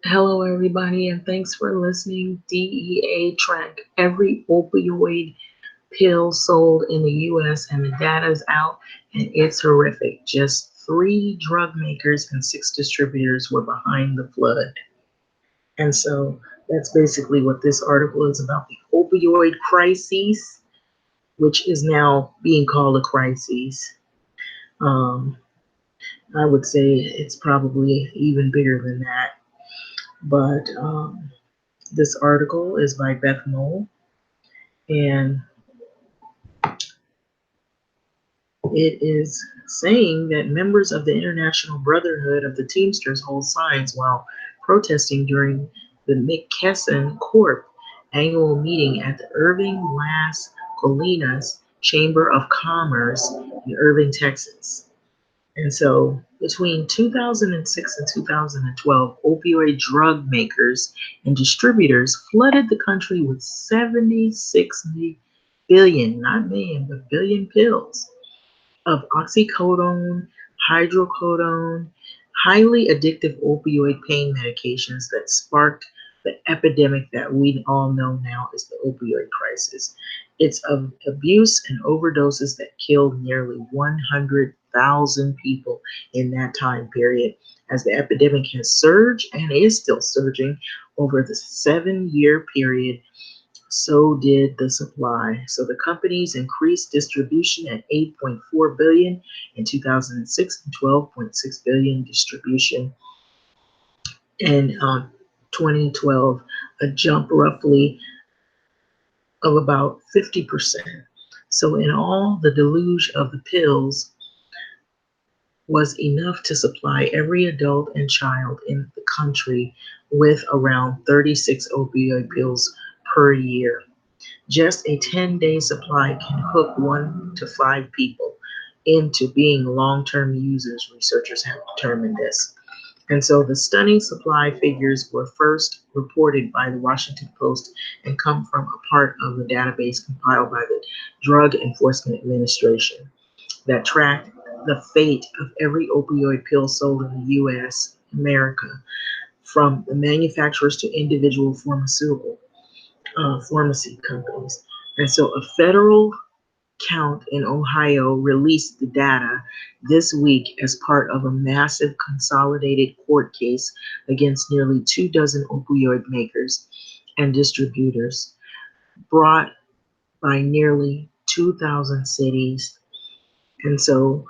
Hello, everybody, and thanks for listening. DEA track every opioid pill sold in the US, and the data is out, and it's horrific. Just three drug makers and six distributors were behind the flood. And so that's basically what this article is about, the opioid crisis, which is now being called a crisis. Um, I would say it's probably even bigger than that. But this article is by Beth Mole, and it is saying that members of the International Brotherhood of the Teamsters hold signs while protesting during the McKesson Corp annual meeting at the Irving Las Colinas Chamber of Commerce in Irving, Texas. And so between 2006 and 2012, opioid drug makers and distributors flooded the country with 76 billion, not million, but billion pills of oxycodone, hydrocodone, highly addictive opioid pain medications that sparked the epidemic that we all know now as the opioid crisis. It's of abuse and overdoses that killed nearly 100,000 people in that time period, as the epidemic has surged and is still surging over the 7-year period. So did the supply. So the companies increased distribution at 8.4 billion in 2006 and 12.6 billion distribution in 2012, a jump roughly of about 50%. So in all, the deluge of the pills was enough to supply every adult and child in the country with around 36 opioid pills per year. Just a 10-day supply can hook 1 to 5 people into being long term users, researchers have determined this. And so the stunning supply figures were first reported by the Washington Post and come from a part of the database compiled by the Drug Enforcement Administration that tracked the fate of every opioid pill sold in the US, America, from the manufacturers to individual pharmacy companies. And so a federal count in Ohio released the data this week as part of a massive consolidated court case against nearly 2 dozen opioid makers and distributors, brought by nearly 2,000 cities. And so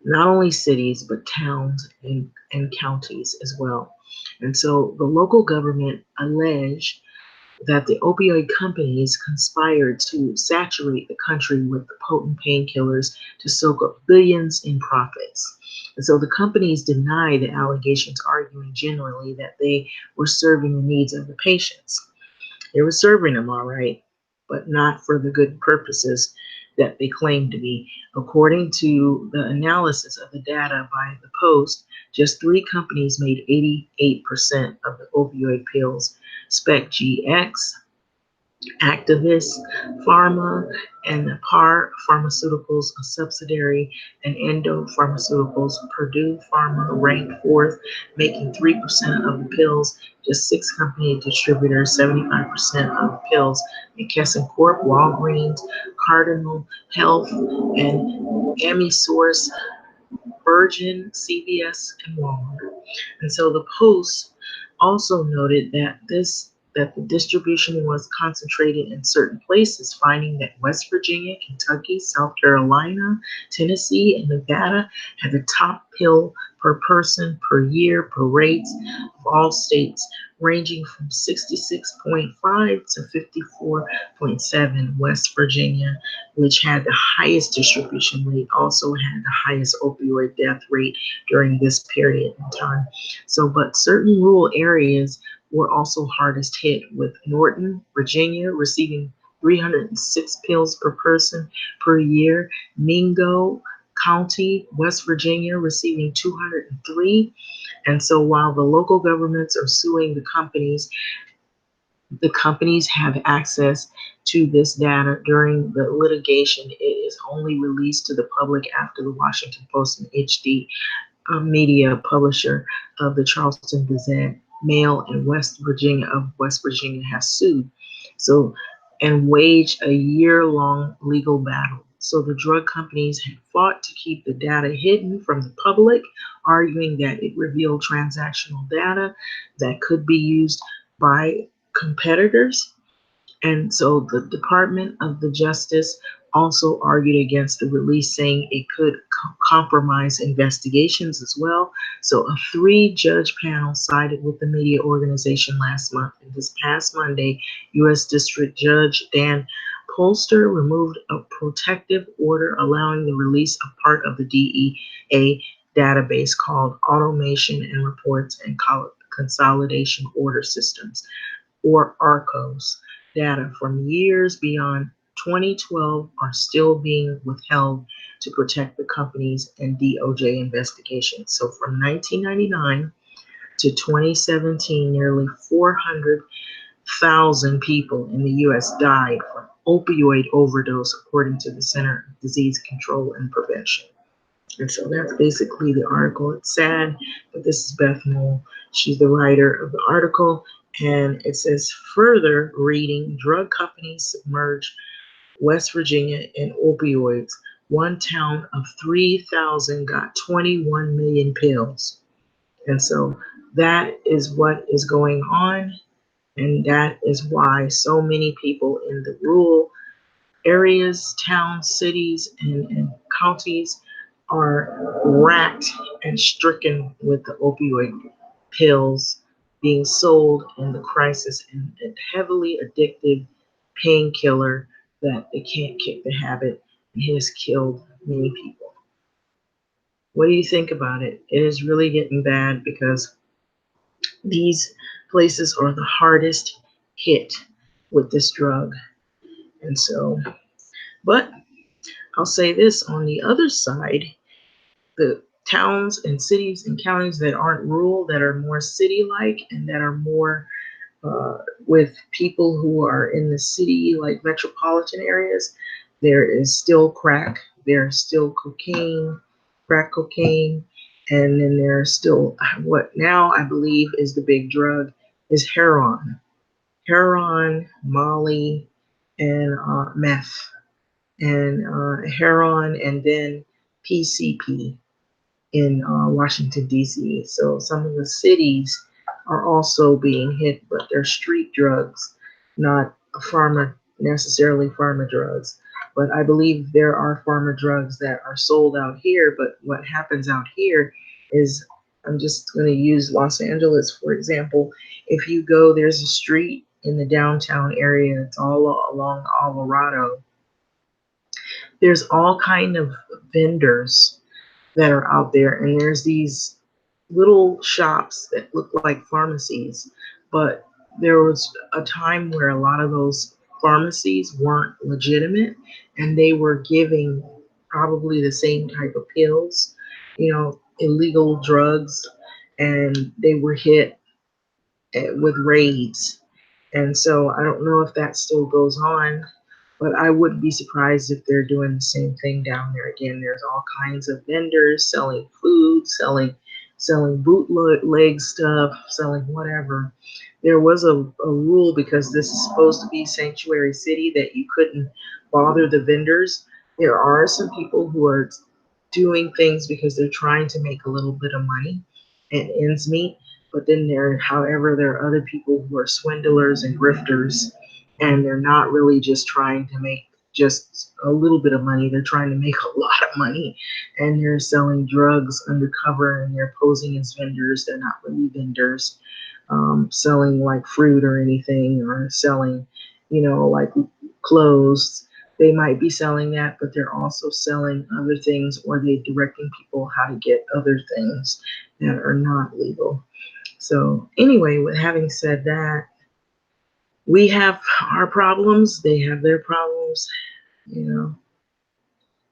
not only cities, but towns and counties as well. And so the local government alleged that the opioid companies conspired to saturate the country with the potent painkillers to soak up billions in profits. And so the companies deny the allegations, arguing generally that they were serving the needs of the patients. They were serving them all right, but not for the good purposes that they claim to be. According to the analysis of the data by the Post, just three companies made 88% of the opioid pills: Spec GX, Actavis Pharma, and Par Pharmaceuticals, a subsidiary, and Endo Pharmaceuticals. Purdue Pharma ranked fourth, making 3% of the pills. Just six company distributors, 75% of the pills. McKesson Corp, Walgreens, Cardinal Health, and Amisource, Virgin, CVS, and Walmart. And so the Post also noted that the distribution was concentrated in certain places, finding that West Virginia, Kentucky, South Carolina, Tennessee, and Nevada had the top pill per person per year per rates of all states, ranging from 66.5 to 54.7. West Virginia, which had the highest distribution rate, also had the highest opioid death rate during this period in time. So, but certain rural areas were also hardest hit, with Norton, Virginia, receiving 306 pills per person per year, Mingo County, West Virginia, receiving 203. And so while the local governments are suing the companies have access to this data during the litigation. It is only released to the public after the Washington Post and HD media publisher of the Charleston Gazette male in West Virginia has sued. So, and waged a year-long legal battle. So the drug companies had fought to keep the data hidden from the public, arguing that it revealed transactional data that could be used by competitors. And so the Department of the Justice also argued against the release, saying it could compromise investigations as well. So a three-judge panel sided with the media organization last month. And this past Monday, U.S. District Judge Dan Polster removed a protective order allowing the release of part of the DEA database called Automation and Reports and Consolidation Order Systems, or ARCOS. Data from years beyond 2012 are still being withheld to protect the companies and DOJ investigations. So from 1999 to 2017, nearly 400,000 people in the US died from opioid overdose, according to the Center for Disease Control and Prevention. And so that's basically the article. It's sad, but this is Beth Moll. She's the writer of the article. And it says, further reading, drug companies submerge West Virginia in opioids. One town of 3,000 got 21 million pills. And so that is what is going on. And that is why so many people in the rural areas, towns, cities, and counties are racked and stricken with the opioid pills being sold in the crisis, and a heavily addictive painkiller that they can't kick the habit, and has killed many people. What do you think about it? It is really getting bad because these places are the hardest hit with this drug. And so, but I'll say this, on the other side, the towns and cities and counties that aren't rural, that are more city-like and that are more with people who are in the city, like metropolitan areas, there is still crack, there's still cocaine, crack cocaine, and then there's still what now I believe is the big drug is heroin, Molly, and meth, and heroin, and then PCP in Washington, D.C. So some of the cities are also being hit, but they're street drugs, not necessarily pharma drugs. But I believe there are pharma drugs that are sold out here. But what happens out here is, I'm just going to use Los Angeles, for example. If you go, there's a street in the downtown area, it's all along Alvarado. There's all kind of vendors that are out there, and there's these little shops that look like pharmacies, but there was a time where a lot of those pharmacies weren't legitimate, and they were giving probably the same type of pills, illegal drugs, and they were hit with raids. And so I don't know if that still goes on, but I wouldn't be surprised if they're doing the same thing down there again. There's all kinds of vendors selling food, selling bootleg stuff, selling whatever. There was a rule, because this is supposed to be sanctuary city, that you couldn't bother the vendors. There are some people who are doing things because they're trying to make a little bit of money and ends meet. But then however, there are other people who are swindlers and grifters, and they're not really just trying to make just a little bit of money. They're trying to make a lot of money, and they're selling drugs undercover, and they're posing as vendors. They're not really vendors, selling like fruit or anything, or selling, like clothes. They might be selling that, but they're also selling other things, or they're directing people how to get other things that are not legal. So anyway, with having said that, we have our problems, they have their problems,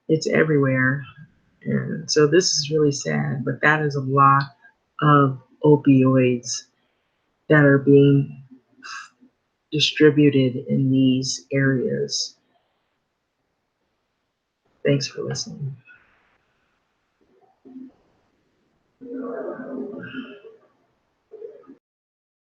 it's everywhere. And so this is really sad, but that is a lot of opioids that are being distributed in these areas. Thanks for listening.